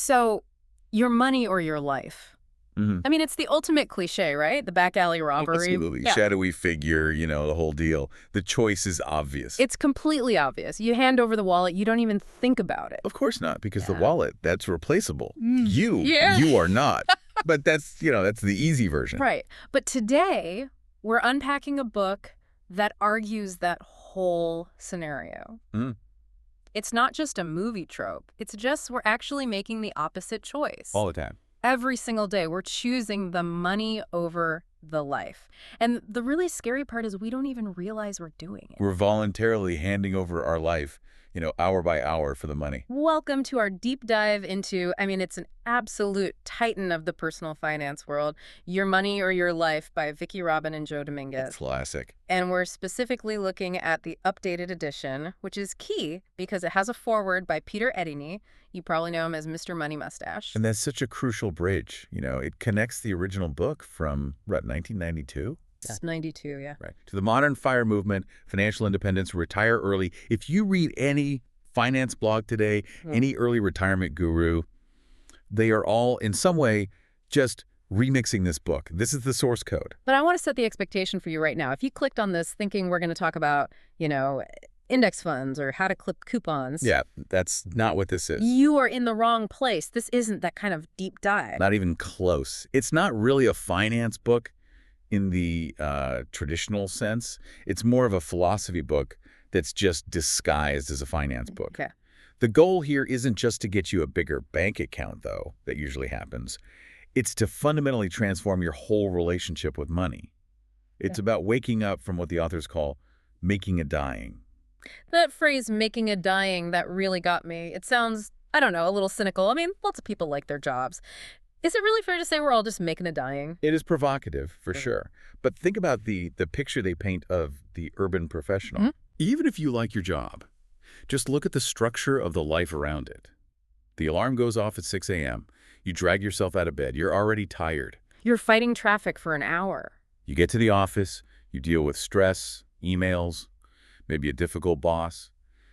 So, your money or your life. Hmm. I mean, it's the ultimate cliche, right? The back alley robbery. Absolutely. Yeah. Shadowy figure, the whole deal. The choice is obvious. It's completely obvious. You hand over the wallet, you don't even think about it. Of course not, because the Yeah. wallet, that's replaceable. Yeah. You are not. But that's the easy version. Right. But today, we're unpacking a book that argues that whole scenario. Mm. It's not just a movie trope. It's just we're actually making the opposite choice. All the time. Every single day, we're choosing the money over the life. And the really scary part is we don't even realize we're doing it. We're voluntarily handing over our life, hour by hour for the money. Welcome to our deep dive into, it's an absolute titan of the personal finance world, Your Money or Your Life by Vicki Robin and Joe Dominguez. Classic. And we're specifically looking at the updated edition, which is key because it has a foreword by Peter Edney. You probably know him as Mr. Money Mustache. And that's such a crucial bridge. It connects the original book from, 1992? It's 92, yeah. Right. To the modern FIRE movement, financial independence, retire early. If you read any finance blog today, any early retirement guru, they are all in some way just remixing this book. This is the source code. But I want to set the expectation for you right now. If you clicked on this thinking we're going to talk about, index funds or how to clip coupons. Yeah, that's not what this is. You are in the wrong place. This isn't that kind of deep dive. Not even close. It's not really a finance book in the traditional sense. It's more of a philosophy book that's just disguised as a finance book. Okay. The goal here isn't just to get you a bigger bank account, though, that usually happens. It's to fundamentally transform your whole relationship with money. It's about waking up from what the authors call making a dying. That phrase, making a dying, that really got me. It sounds, I don't know, a little cynical. I mean, lots of people like their jobs. Is it really fair to say we're all just making a dying? It is provocative, for sure. But think about the picture they paint of the urban professional. Mm-hmm. Even if you like your job, just look at the structure of the life around it. The alarm goes off at 6 a.m. You drag yourself out of bed. You're already tired. You're fighting traffic for an hour. You get to the office. You deal with stress, emails, maybe a difficult boss.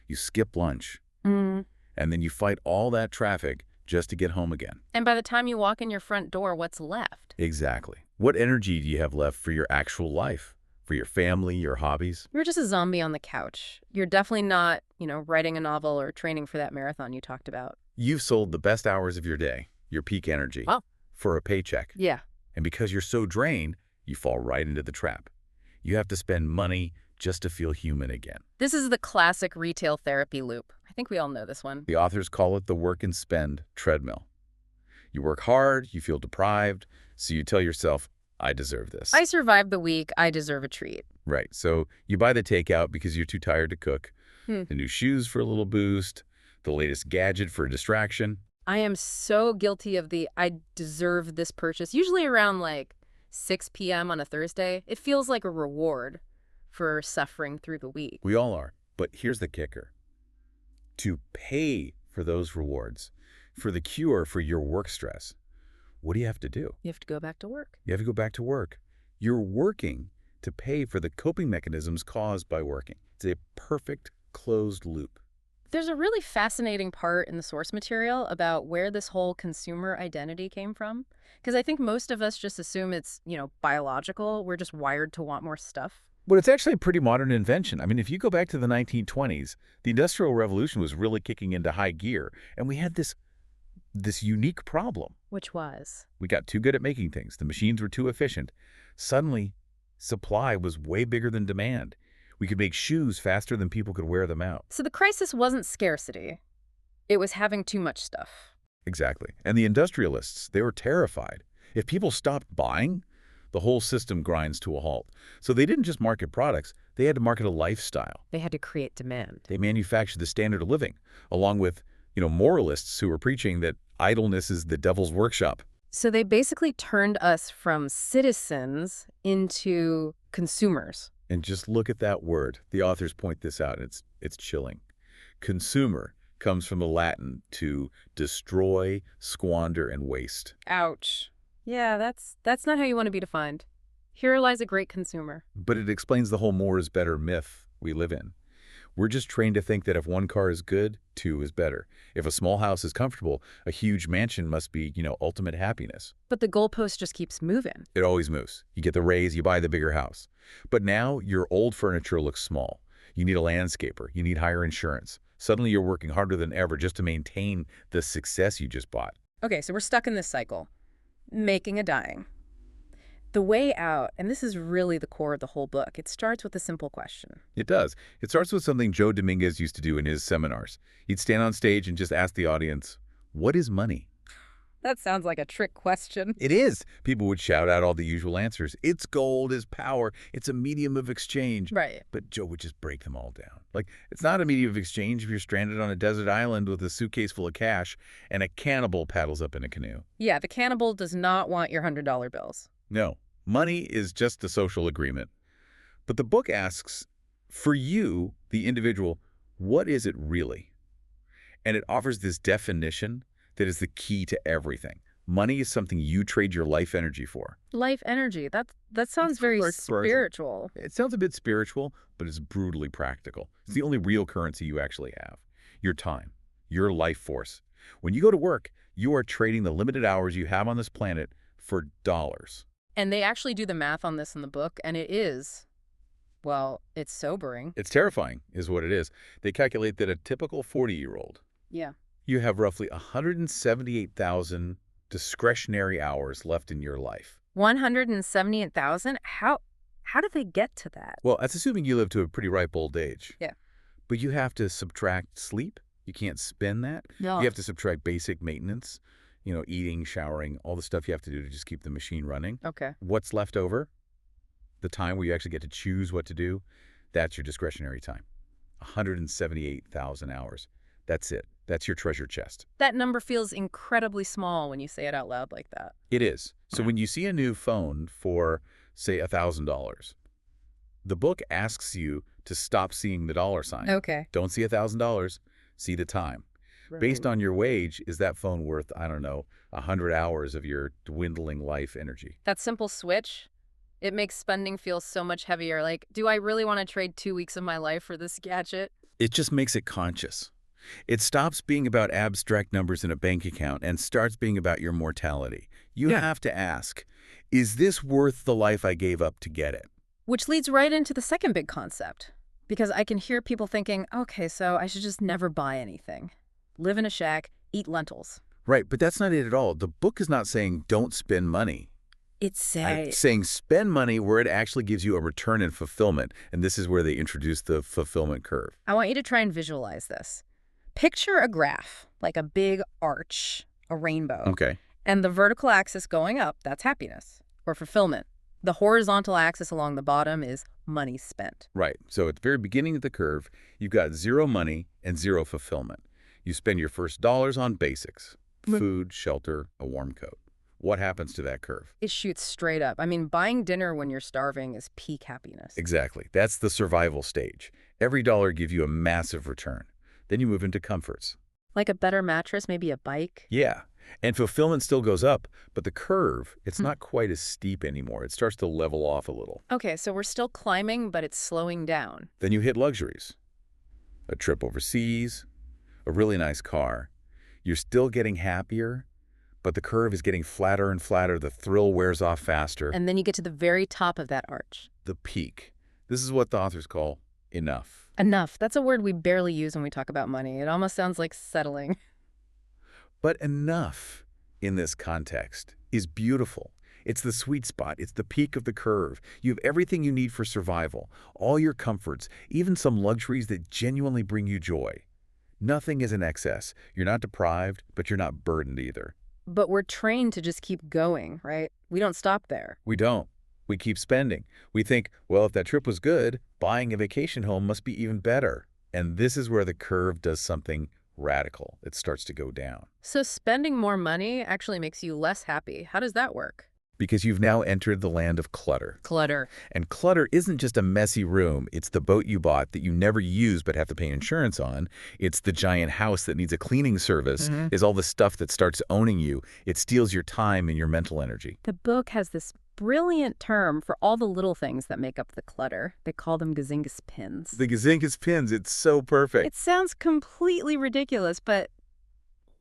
You skip lunch. And then you fight all that traffic just to get home again. And by the time you walk in your front door, what's left? Exactly. What energy do you have left for your actual life, for your family, your hobbies? You're just a zombie on the couch. You're definitely not, writing a novel or training for that marathon you talked about. You've sold the best hours of your day, your peak energy, for a paycheck. Yeah. And because you're so drained, you fall right into the trap. You have to spend money just to feel human again. This is the classic retail therapy loop. I think we all know this one. The authors call it the work and spend treadmill. You work hard, you feel deprived, so you tell yourself, I deserve this. I survived the week. I deserve a treat. Right. So you buy the takeout because you're too tired to cook, the new shoes for a little boost, the latest gadget for a distraction. I am so guilty of the I deserve this purchase, usually around 6 p.m. on a Thursday. It feels like a reward for suffering through the week. We all are. But here's the kicker. To pay for those rewards, for the cure for your work stress, what do you have to do? You have to go back to work. You have to go back to work. You're working to pay for the coping mechanisms caused by working. It's a perfect closed loop. There's a really fascinating part in the source material about where this whole consumer identity came from. Because I think most of us just assume it's, biological. We're just wired to want more stuff. But it's actually a pretty modern invention. I mean, if you go back to the 1920s, the Industrial Revolution was really kicking into high gear, and we had this unique problem. Which was? We got too good at making things. The machines were too efficient. Suddenly, supply was way bigger than demand. We could make shoes faster than people could wear them out. So the crisis wasn't scarcity. It was having too much stuff. Exactly. And the industrialists, they were terrified. If people stopped buying, the whole system grinds to a halt. So they didn't just market products, they had to market a lifestyle. They had to create demand. They manufactured the standard of living, along with, moralists who were preaching that idleness is the devil's workshop. So they basically turned us from citizens into consumers. And just look at that word. The authors point this out, and it's chilling. Consumer comes from the Latin to destroy, squander, and waste. Ouch. Yeah, that's not how you want to be defined. Here lies a great consumer. But it explains the whole more is better myth we live in. We're just trained to think that if one car is good, two is better. If a small house is comfortable, a huge mansion must be, ultimate happiness. But the goalpost just keeps moving. It always moves. You get the raise, you buy the bigger house. But now your old furniture looks small. You need a landscaper. You need higher insurance. Suddenly you're working harder than ever just to maintain the success you just bought. Okay, so we're stuck in this cycle. Making a dying. The way out, and this is really the core of the whole book, it starts with a simple question. It does. It starts with something Joe Dominguez used to do in his seminars. He'd stand on stage and just ask the audience, "What is money?" That sounds like a trick question. It is. People would shout out all the usual answers. It's gold, it's power, it's a medium of exchange. Right. But Joe would just break them all down. Like, it's not a medium of exchange if you're stranded on a desert island with a suitcase full of cash and a cannibal paddles up in a canoe. Yeah, the cannibal does not want your $100 bills. No, money is just a social agreement. But the book asks, for you, the individual, what is it really? And it offers this definition that is the key to everything. Money is something you trade your life energy for. Life energy. That sounds very spiritual. It sounds a bit spiritual, but it's brutally practical. It's the only real currency you actually have. Your time, your life force. When you go to work, you are trading the limited hours you have on this planet for dollars. And they actually do the math on this in the book, and it is, well, it's sobering. It's terrifying, is what it is. They calculate that a typical 40-year-old, Yeah. you have roughly 178,000 discretionary hours left in your life. 178,000? How did they get to that? Well, that's assuming you live to a pretty ripe old age. Yeah. But you have to subtract sleep. You can't spend that. No. You have to subtract basic maintenance, eating, showering, all the stuff you have to do to just keep the machine running. Okay. What's left over? The time where you actually get to choose what to do, that's your discretionary time. 178,000 hours. That's it. That's your treasure chest. That number feels incredibly small when you say it out loud like that. It is. So when you see a new phone for, say, $1,000, the book asks you to stop seeing the dollar sign. Okay. Don't see $1,000. See the time. Right. Based on your wage, is that phone worth, 100 hours of your dwindling life energy? That simple switch, it makes spending feel so much heavier. Like, do I really want to trade 2 weeks of my life for this gadget? It just makes it conscious. It stops being about abstract numbers in a bank account and starts being about your mortality. You have to ask, is this worth the life I gave up to get it? Which leads right into the second big concept. Because I can hear people thinking, okay, so I should just never buy anything. Live in a shack, eat lentils. Right, but that's not it at all. The book is not saying don't spend money. It's saying spend money where it actually gives you a return and fulfillment. And this is where they introduce the fulfillment curve. I want you to try and visualize this. Picture a graph, like a big arch, a rainbow. Okay. And the vertical axis going up, that's happiness or fulfillment. The horizontal axis along the bottom is money spent. Right. So at the very beginning of the curve, you've got zero money and zero fulfillment. You spend your first dollars on basics, food, shelter, a warm coat. What happens to that curve? It shoots straight up. I mean, buying dinner when you're starving is peak happiness. Exactly. That's the survival stage. Every dollar gives you a massive return. Then you move into comforts. Like a better mattress, maybe a bike. Yeah. And fulfillment still goes up, but the curve, it's not quite as steep anymore. It starts to level off a little. Okay, so we're still climbing, but it's slowing down. Then you hit luxuries. A trip overseas, a really nice car. You're still getting happier, but the curve is getting flatter and flatter. The thrill wears off faster. And then you get to the very top of that arch. The peak. This is what the authors call enough. Enough. That's a word we barely use when we talk about money. It almost sounds like settling. But enough in this context is beautiful. It's the sweet spot. It's the peak of the curve. You have everything you need for survival, all your comforts, even some luxuries that genuinely bring you joy. Nothing is in excess. You're not deprived, but you're not burdened either. But we're trained to just keep going, right? We don't stop there. We don't. We keep spending. We think, well, if that trip was good, buying a vacation home must be even better. And this is where the curve does something radical. It starts to go down. So spending more money actually makes you less happy. How does that work? Because you've now entered the land of clutter. Clutter. And clutter isn't just a messy room. It's the boat you bought that you never use but have to pay insurance on. It's the giant house that needs a cleaning service. It's all the stuff that starts owning you. It steals your time and your mental energy. The book has this brilliant term for all the little things that make up the clutter. They call them gazingas pins. The Gazinkas pins, it's so perfect. It sounds completely ridiculous, but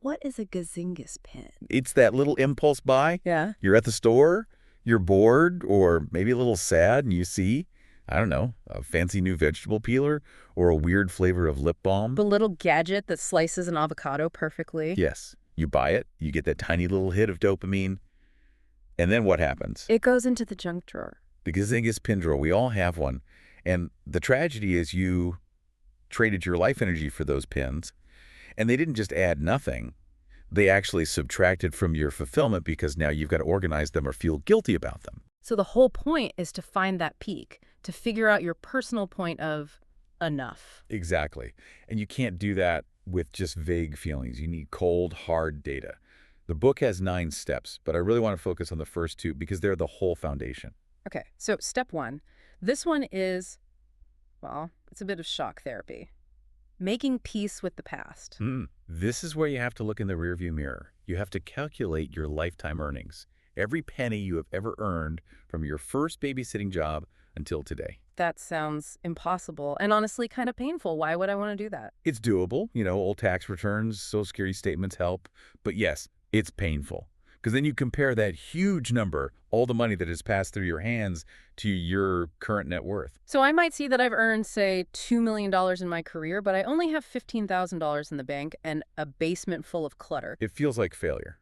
what is a gazingas pin? It's that little impulse buy. Yeah. You're at the store, you're bored or maybe a little sad, and you see, I don't know, a fancy new vegetable peeler or a weird flavor of lip balm. The little gadget that slices an avocado perfectly. Yes, you buy it, you get that tiny little hit of dopamine, and then what happens? It goes into the junk drawer. The Gazingas pin drawer, we all have one. And the tragedy is you traded your life energy for those pins, and they didn't just add nothing. They actually subtracted from your fulfillment because now you've got to organize them or feel guilty about them. So the whole point is to find that peak, to figure out your personal point of enough. Exactly. And you can't do that with just vague feelings. You need cold, hard data. The book has 9 steps, but I really want to focus on the first 2 because they're the whole foundation. Okay, so step 1. This one is, well, it's a bit of shock therapy. Making peace with the past. This is where you have to look in the rearview mirror. You have to calculate your lifetime earnings. Every penny you have ever earned from your first babysitting job until today. That sounds impossible and honestly kind of painful. Why would I want to do that? It's doable. Old tax returns, Social Security statements help. But yes, it's painful. Because then you compare that huge number, all the money that has passed through your hands, to your current net worth. So I might see that I've earned, say, $2 million in my career, but I only have $15,000 in the bank and a basement full of clutter. It feels like failure.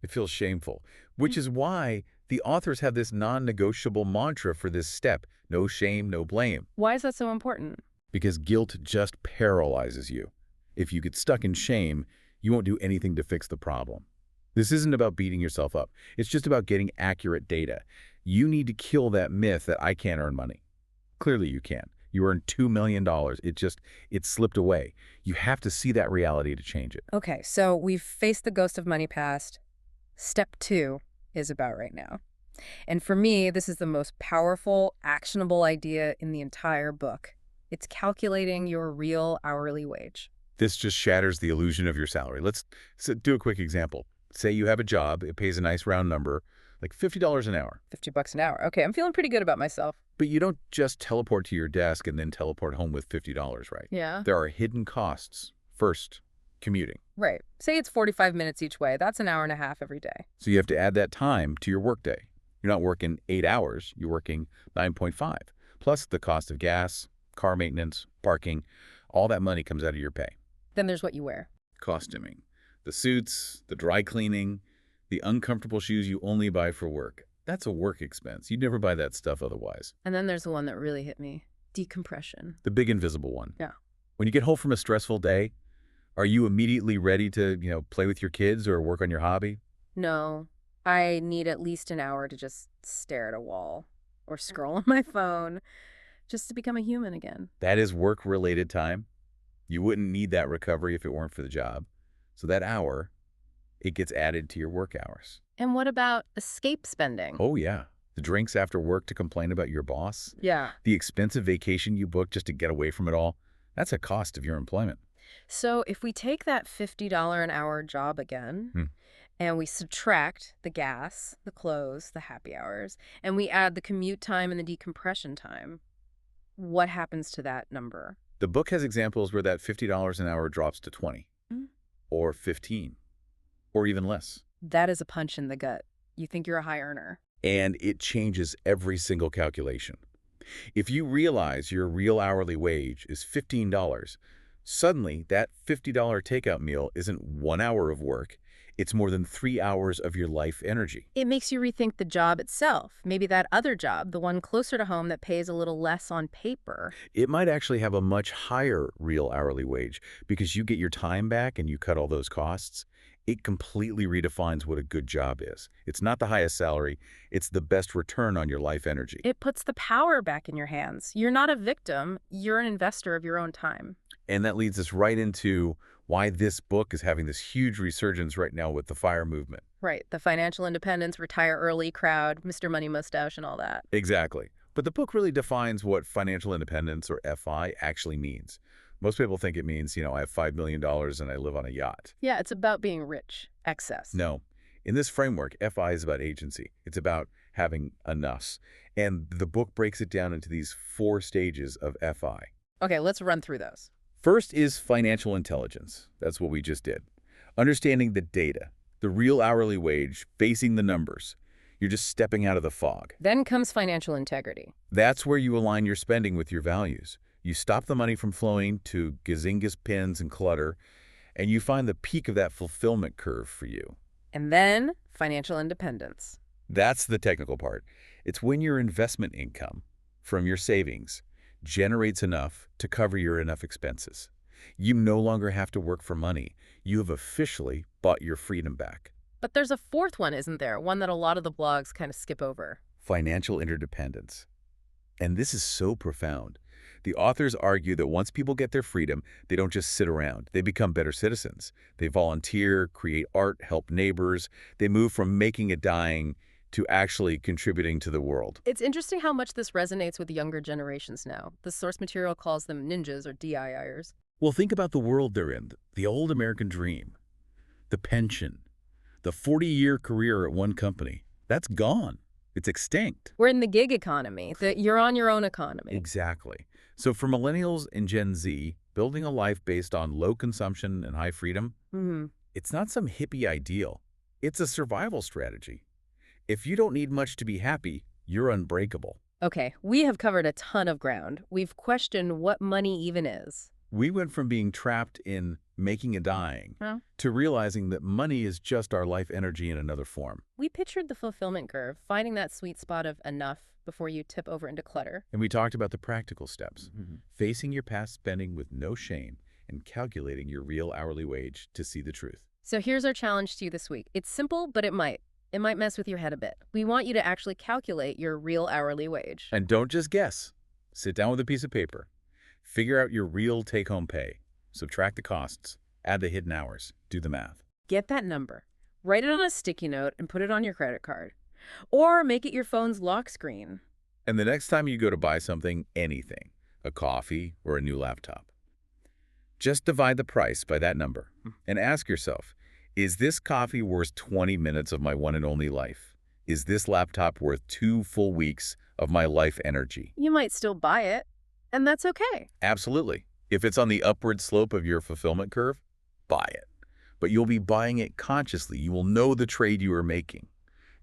It feels shameful, which is why the authors have this non-negotiable mantra for this step: no shame, no blame. Why is that so important? Because guilt just paralyzes you. If you get stuck in shame, you won't do anything to fix the problem. This isn't about beating yourself up. It's just about getting accurate data. You need to kill that myth that I can't earn money. Clearly you can. You earned $2 million. It slipped away. You have to see that reality to change it. Okay, so we've faced the ghost of money past. Step 2 is about right now. And for me, this is the most powerful, actionable idea in the entire book. It's calculating your real hourly wage. This just shatters the illusion of your salary. Let's do a quick example. Say you have a job, it pays a nice round number, like $50 an hour. $50 an hour. Okay, I'm feeling pretty good about myself. But you don't just teleport to your desk and then teleport home with $50, right? Yeah. There are hidden costs. First, commuting. Right. Say it's 45 minutes each way. That's an hour and a half every day. So you have to add that time to your workday. You're not working 8 hours, you're working 9.5. Plus the cost of gas, car maintenance, parking, all that money comes out of your pay. Then there's what you wear. Costuming. The suits, the dry cleaning, the uncomfortable shoes you only buy for work. That's a work expense. You'd never buy that stuff otherwise. And then there's the one that really hit me. Decompression. The big invisible one. Yeah. When you get home from a stressful day, are you immediately ready to, play with your kids or work on your hobby? No. I need at least an hour to just stare at a wall or scroll on my phone just to become a human again. That is work-related time. You wouldn't need that recovery if it weren't for the job. So that hour, it gets added to your work hours. And what about escape spending? Oh, yeah. The drinks after work to complain about your boss. Yeah. The expensive vacation you booked just to get away from it all. That's a cost of your employment. So if we take that $50 an hour job again, and we subtract the gas, the clothes, the happy hours, and we add the commute time and the decompression time, what happens to that number? The book has examples where that $50 an hour drops to 20 or 15 or even less. That is a punch in the gut. You think you're a high earner. And it changes every single calculation. If you realize your real hourly wage is $15, suddenly that $50 takeout meal isn't 1 hour of work. It's more than 3 hours of your life energy. It makes you rethink the job itself. Maybe that other job, the one closer to home that pays a little less on paper. It might actually have a much higher real hourly wage because you get your time back and you cut all those costs. It completely redefines what a good job is. It's not the highest salary. It's the best return on your life energy. It puts the power back in your hands. You're not a victim. You're an investor of your own time. And that leads us right into why this book is having this huge resurgence right now with the FIRE movement. Right. The financial independence, retire early crowd, Mr. Money Mustache and all that. Exactly. But the book really defines what financial independence, or FI, actually means. Most people think it means, I have $5 million and I live on a yacht. Yeah, it's about being rich. Excess. No. In this framework, FI is about agency. It's about having enough. And the book breaks it down into these 4 stages of FI. Okay, let's run through those. First is financial intelligence. That's what we just did. Understanding the data, the real hourly wage, facing the numbers. You're just stepping out of the fog. Then comes financial integrity. That's where you align your spending with your values. You stop the money from flowing to gazingis pins and clutter, and you find the peak of that fulfillment curve for you. And then financial independence. That's the technical part. It's when your investment income from your savings generates enough to cover your enough expenses. You no longer have to work for money. You have officially bought your freedom back. But there's a fourth one, isn't there? One that a lot of the blogs kind of skip over. Financial interdependence. And this is so profound. The authors argue that once people get their freedom, they don't just sit around. They become better citizens. They volunteer, create art, help neighbors. They move from making a dime to actually contributing to the world. It's interesting how much this resonates with younger generations now. The source material calls them ninjas or DIYers. Well, think about the world they're in. The old American dream, the pension, the 40-year career at one company. That's gone. It's extinct. We're in the gig economy, the you're on your own economy. Exactly. So for millennials and Gen Z, building a life based on low consumption and high freedom, it's not some hippie ideal. It's a survival strategy. If you don't need much to be happy, you're unbreakable. Okay, we have covered a ton of ground. We've questioned what money even is. We went from being trapped in making a dime to realizing that money is just our life energy in another form. We pictured the fulfillment curve, finding that sweet spot of enough before you tip over into clutter. And we talked about the practical steps, facing your past spending with no shame and calculating your real hourly wage to see the truth. So here's our challenge to you this week. It's simple, but it might mess with your head a bit. We want you to actually calculate your real hourly wage. And don't just guess. Sit down with a piece of paper. Figure out your real take-home pay. Subtract the costs. Add the hidden hours. Do the math. Get that number. Write it on a sticky note and put it on your credit card. Or make it your phone's lock screen. And the next time you go to buy something, anything, a coffee or a new laptop, just divide the price by that number and ask yourself, is this coffee worth 20 minutes of my one and only life? Is this laptop worth 2 full weeks of my life energy? You might still buy it, and that's okay. Absolutely. If it's on the upward slope of your fulfillment curve, buy it. But you'll be buying it consciously. You will know the trade you are making.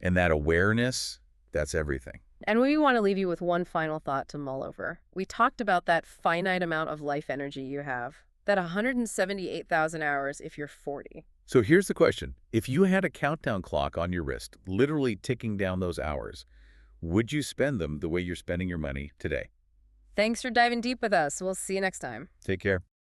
And that awareness, that's everything. And we want to leave you with one final thought to mull over. We talked about that finite amount of life energy you have, that 178,000 hours if you're 40. So here's the question. If you had a countdown clock on your wrist, literally ticking down those hours, would you spend them the way you're spending your money today? Thanks for diving deep with us. We'll see you next time. Take care.